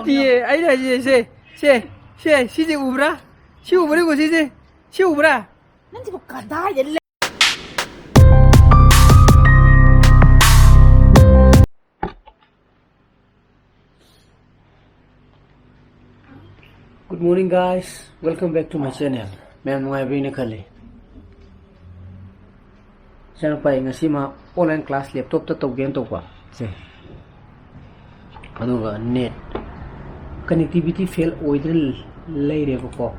뒤에 아니다 세 시제 우브라 시 우브리고 시제 시 우브라 난 지금 가다 열래. Good morning guys, welcome back to my channel. Ma'am mga bini kali. Sana pa ngasi ma online class laptop ta tawgen to pa. Se. Aduga net connectivity fail oidril leire ko.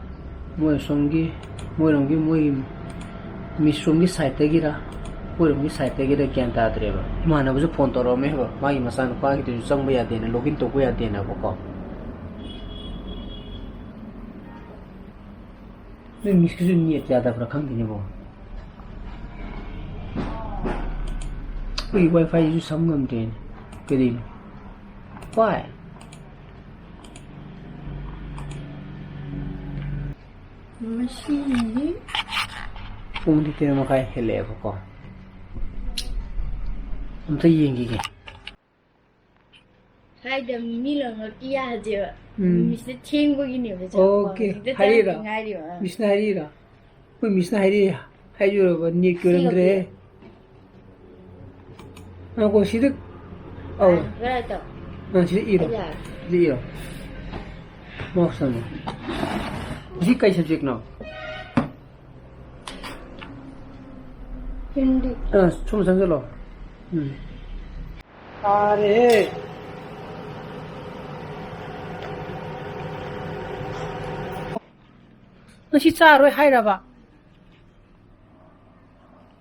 Moi songi moi rongi moi misrongi site gira. Moi rongi site gira kyan ta dreba. Mana bu phone to ro me ba. Magi masan pa ki tu sang ba ya de na login to ko ya de na ko. नहीं मिस्किल नहीं है ज़्यादा रखा नहीं वो कोई wifi जो संगम ten करी वाई मशीन फोन दी तेरे मकाई हिले वो को हम तो ये इंगी के हाय द मिलन और किया है जो मिस्टर चेंग को गिने बचा ओके हरीरा मिस्टर हरीरा कोई मिस्टर हरीरा है जो बन्नी क्यों रंग रहे हाँ को सीधे आओ बराबर हाँ सीधे इरो मौसम जी कई सब्जेक्ट ना हिंदी हाँ सुन समझ लो अरे नसी चारोय हायराबा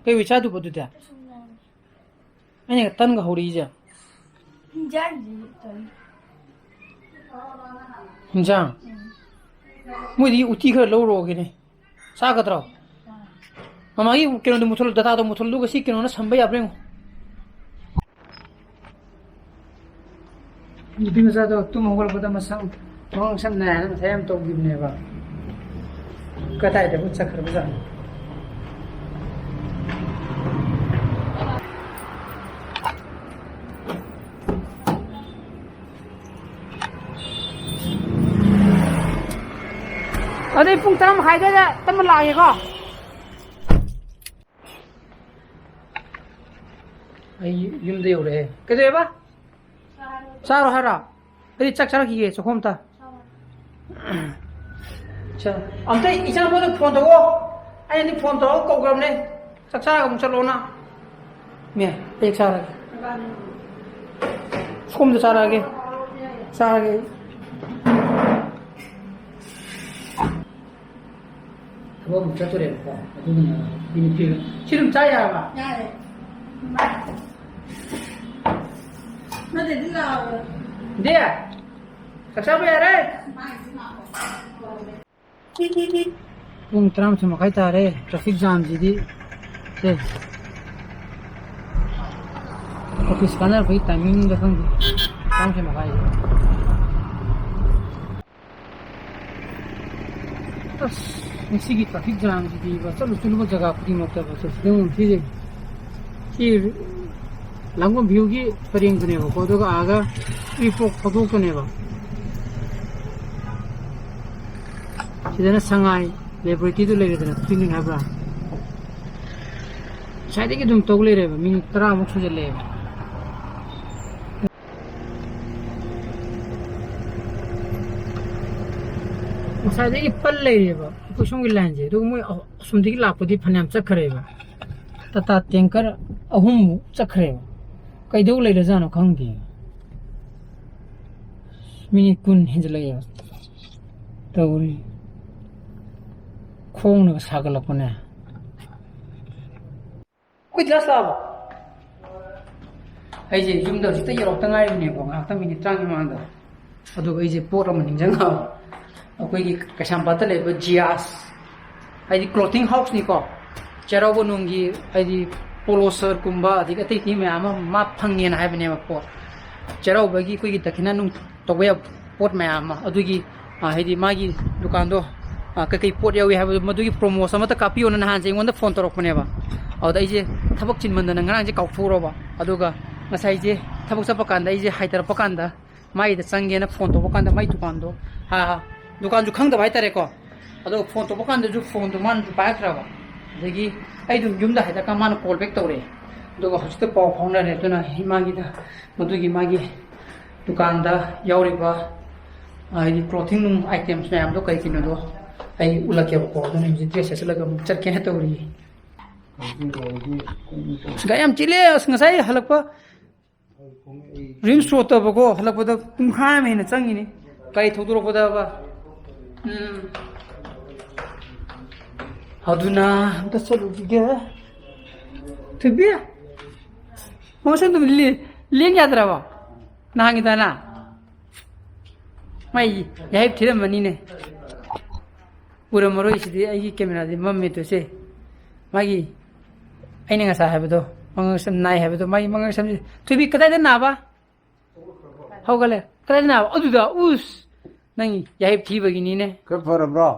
कई विचार दु बदु त्या अने तन ग हौरी जा जा मुदी उती खर लो रो गे ने सा गत्रो ममागी केनो दु मुथल दता दु मुथल दु गसी केनो न संबय आब्रें निबि मजा दो तुम होगल बदा मसंग थोंग सम ना न थयम तो गिबने बा कताई दे बुच्चा खर बुजा अरे पुंग तम हाइदे जा तम लागे को आई युम दे उरे कदे बा सारो हरा अरे चक चक की सोखम ता अच्छा अमते इचन बोले फोन तो वो आई नहीं फोन तो कोग्राम ने चचा का मुझे लोना मैं एक सारा सुम तो सारा के वो मुझे तो रेप का ini फिर चिरम चाय आवा यारे मैं दे दिला dia चचा पे यार Pung tram sama kai tare traffic jam jadi se office kana bhai timing da khang tram sama kai tas sigi traffic jam jadi ba chalu chulu jaga puri mokta ba so dum si langgo view gi paring kune ba ko ga aga ipok photo kune ba sidana sangai Liberty tu lagi tu nak cleaning apa? Saya ni kita toggle le, minit tera muksu je le. Saya ni pal le ba, kusung gilan je. Tu mui sundi gila pudi panjang cakre ba. Tata tengkar ahum cakre ba. Kau dulu le rezano kanggi. Minit kun hinjle ya. Tahu खोंग न सागल अपने कोई जस लाब ai je yum da jita yaro tangai ne ko nga ta mini trang ma da adu ai je por ma ning jang ha akoi gi kasam pata le ba jias ai di clothing house ni ko chero bo nungi ai di polo sir kumba di ka ti me ama ma phangye na hai bane ma por chero ba gi koi gi takina nung to ba pot ma ama adu gi ai di ma gi dukan do kai pot yawi ha madu gi promotion ma ta kapi on na han je ngon da phone torok ne ba ada ai je thabak chin man da nang je kau fu ro ba adu ga ngasai je thabak sa pakan da ai je haitar pakan da 마이다 짱게나 폰 또 보간다 마이 두칸도 하 두칸 주 칸다 바이타레코 아도 폰 또 보간다 주 폰도 만 바이크라고 저기 아이도 юм다 해다가 만 콜백 떠오래 누가 호스트 파워 파운드네 또나 희망이다 모두기 마기 두칸다 야오리바 아이 클로팅 아이템스 매am도 kai kinodo ai ulake ko do ni dress laga charke he tawri gayam chile ngasai halakpa rim sota bago halakpa da tumkha me na changi ni kai thoduro boda ba aduna da chalu ge tibia mosan dum len yadra ba nahangi dana mai yai thira mani ne pura maro isidi ai camera di mammi to se magi aina nga sa habdo mang sam nai habdo mai mang sam tu bi kada na ba hogale kada na adu da us nang yai thi bagi ni ne ka fara bra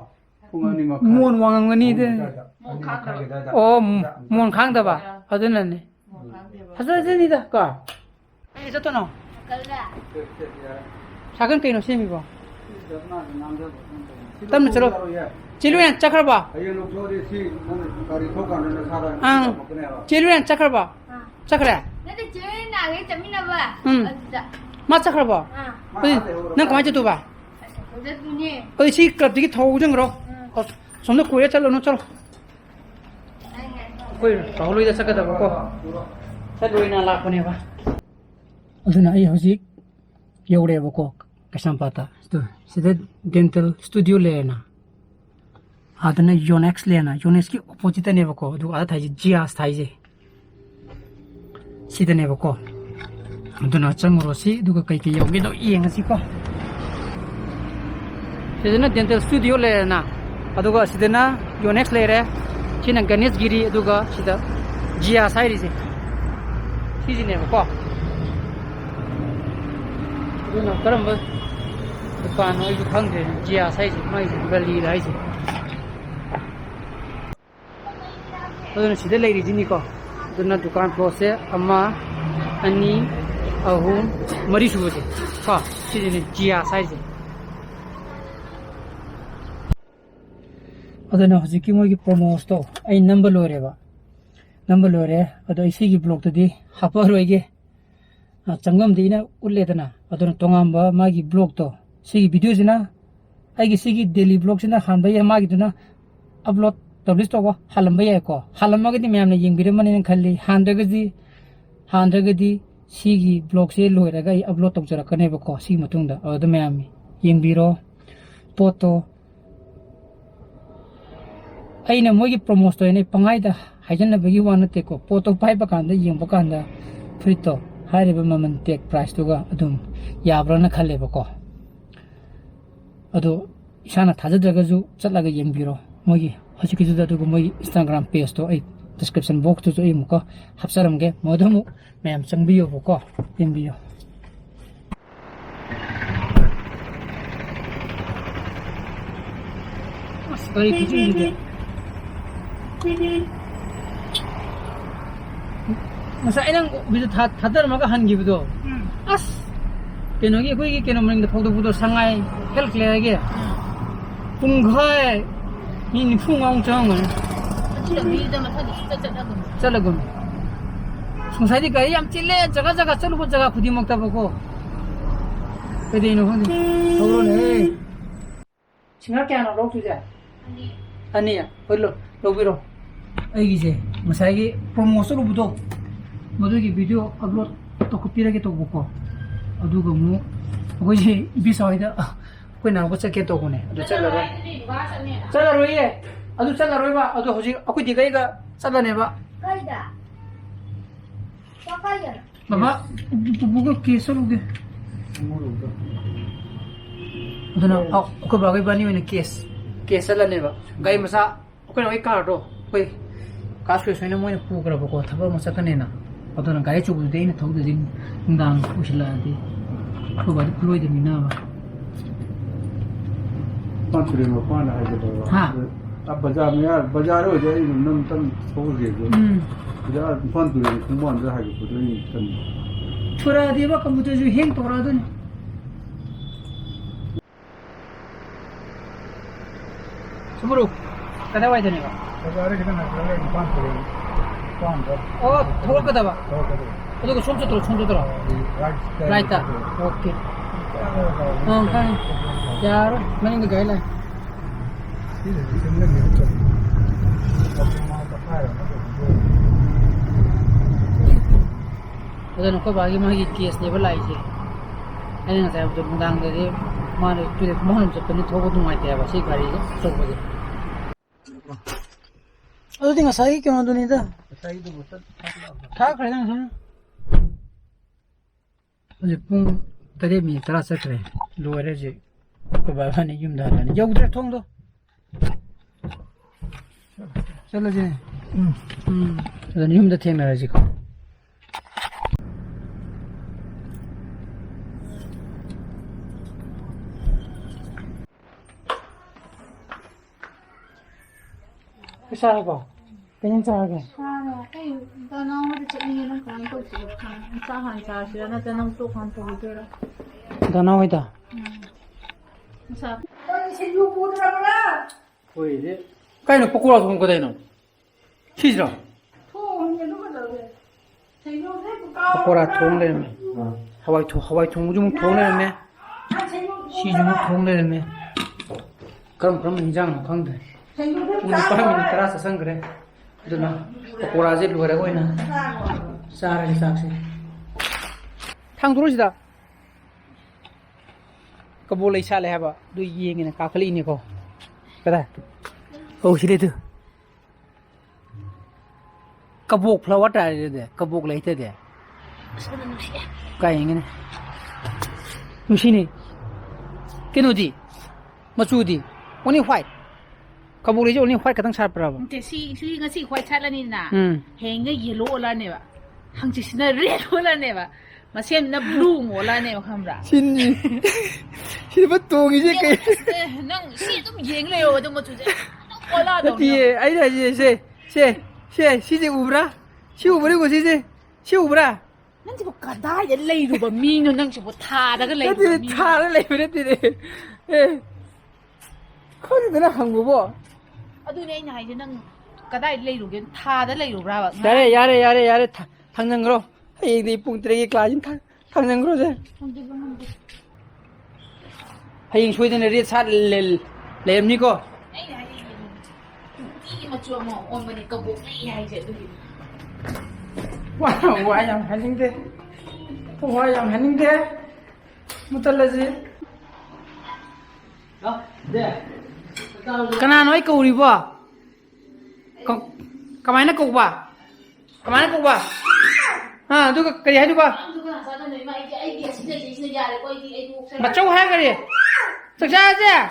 pungani ma mon wang ngani de o mon khang da ba adu na ne hasa je ni da ka ai sa to no Kala. 작은 게임 없으면 이거. 땀을 들어. 지루한 짝을 봐. 지루한 짝을 봐. 짝을해. Nanti cewek nak kita mina ba? 맞 짝을 봐. 난 가만히 또 봐. Udah punya. 어디 시 갑자기 더 오정 그러. 손도 고야 잘라 놓 잘라. 거기 가hul로이다 짝가다 보고. 살로이나 라코네 봐. 어디나 이 호식 여우래 보고. Kasampata to sida dental studio lena adana yonex lena yonex ki opposite ne bako du ada thai jias thai je sida ne bako aduna changro si du ka kai ke yogi do yeng si ko sida dental studio lena aduga sida na yonex lere china ganesh giri aduga sida jias thai ri je si ne bako aduna karam दुकान और दुकान के जिया size mine's गली rise तो सीधे ले रीजनी को दुना दुकान फ्लोर से अम्मा अन्नी अहूम मरी सुबह से हाँ सीधे जिया साइज अदना हजी की मोगी प्रोमोस तो आई नंबर लो रे बा नंबर लो रे अदो इसी की ब्लॉग तो दी हापर होएगे चंगम दी ना उल्लेदना अदना तोंगाम बा मागी ब्लॉग तो सिगी वीडियो जिना आइगे सिगी डेली ब्लॉग जिना हानबा या मागी दुना अपलोड पब्लिश तो हालमबा या को हालमगदि मैम ने येंगबिरमनि खल्ली हानद्रगदि सिगी ब्लॉग से लोइरागा अपलोड तौजरकने बको सिगी मतुंगदा अद मैम येंगबिरो पोतो आइना मोगी प्रमोट तोने पंगाइदा हाइजनबगी वानते को पोतो पाइबा कांदा येंबा कांदा फ्रितो हाइरेबा ममन टेक प्राइस तोगा अदुम याब्रना खल्ले बको अदो इसाना थाजद्रगजु चटलागा येंबिरो मोगी हजिकिजुदा दुगु मोगी इंस्टाग्राम पेज तो आई डिस्क्रिप्शन बॉक्स तो आई मुको हापसरमगे मोदमु मैम चंगबियो बको येंबियो अस्करी किचिंगे मसा इनंग बिदु थादरमगा हनगिबदो अस केनोगी कोई केनो मरिंग फोटो फोटो संगाई हेल्थ लेगे पुंगाई इन फुंगांग चांगन चलगुन संसारी गाड़ी हम चिल्ले जगह जगह चलबो जगह खुदी मक्ता बको कदेनो हने थोरो ने सिंगा क्या ना लोग तुझे अनिया बोलो लोबिरो आइगिजे मसाइगी प्रमोशन बुदो मदुगी वीडियो अपलोड तो कपिरगे तो बको अदुगा मु अखोइजे बिसाइदा कोइ नाबो चके तो कोने अदु चलरोय अदु चलरोयबा अदु होजि अखोइ दिगैगा चलनेबा Kaida. Pakaya. बाबा बुगो केसरुगे अदुना अखो बागै बानी ओइने केस चलनेबा गाई मसा अखोइना ओइ कारदो कोइ कासको सोइना मोइना पुग्रबको थबा मसा कनेना अदुना गाई चुबुदे इन थौदे दांग उसिलादि खोबादि खुलोइदे मिनाबा पांचरे में पाना है जो हाँ अब बाजार हो जाए नम तम छोड़ दे जो बाजार पांच दूर में कुमार जो है जो पूरे तन थोड़ा देवा कम तो जो हेंग तोड़ा दो 스무룩 가다 와야 되네. 바자르 그냥 나가서 임판 거래. 더울 거다 봐. 그리고 손 들어, 라이트. 오케이. 간. 야로, 많이 거 가일래. Udah ko bagi magi case ni balai je. Ani na saya betul mudang dari mana tu dek mohon je pani thogo tu mai tiap sih gari je sok baje. Aduh tinggal saya kau nanti ni dah. Saya itu betul. Tak kena sana. Aje pun tadi mi terasa kere. Luar je. Ko bapa ni jum dah ni. Jauh dah thong tu. Chalo je. Aduh ni jum dah theng dah je kau. Kesal kau, pengen cakap ke? Tanah ada ceknya nak kan tu kan, sahan cah sih, nak tanah tu kan tu itu lah. Danau itu. Masa. Oh ini, kau ni pukul aku kau dah ini. Cizra. Pukul thong le ni. Hawai thong ujung thong le ni. Cizra thong le ni. Keram injang kang dah. Ini paham terasa sangkre. Itu na, pokora aja luar aku ina. Sahara ni saksi. Thang terus dah. Kau boleh salah apa? Tu ye ni kakali ni kau. Kata. Oh sini tu. KABOK flower ada dia. KABOK lah itu dia. Kaya ini. Nusi ni. Kenudi. Masudi. Oni white. KABOK ni only white kadang sharp berapa? Si ngasi white chat lah ni na. Hengga yellow lah ni ba. Hang sih na red lah ni ba. Masih na blue mo lah ni kamera. Sini betul ni je kayak. Nang si tu yeng le yo tu mo tu je. Olah tu. Tapi ada je si ubra. Si ubra ko si ubra. Nanti bu kada ya lei tu ba mi no nang si bu tha da ka lei. Tapi thar lei berarti deh. Kau ni dah hanggu bo. Aduh ni ai je nang kada lei ru gen tha da lei ru bra ba. Yare thang kro. Hey di pung teregi kelas thang kro je. Hey shui den ri sat lem ni ko. Ai ma chua mo on ma ni KABOK lei ai je tu. Wah yang handing deh. Wah yang handing deh. Mutal lagi. Deh. Kena noi kau riba. Kamaina kau ba? Kamaina kau ba? Ha, tu kerja tu ba? Macam apa kerja? Sukses aja.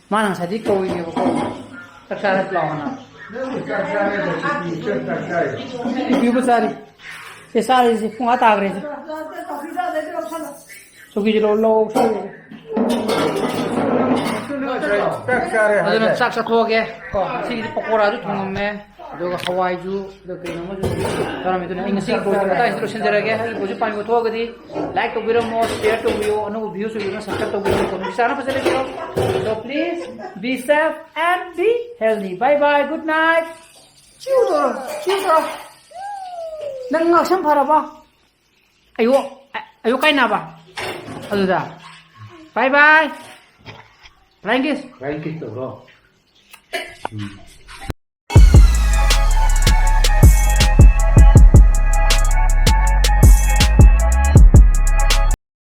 Mana sadi kau ini kau? Sukses lawan. Ibu besar. Besar sih, punga tak kerja. Sugi lo. Ada nak sak ho ke? Sini pokora tu thongam aduga hawai ju aduga kino ju taram itu na ingsi ko kata instruction jara ke ha boju pani utho gadi like to biram share to video anu views video subscribe to video ko bisara pasale ko so please be safe and be healthy. Bye good night. Chiu do nang ngasam phara ba ayo kai na ba aduda bye Rangis to bro.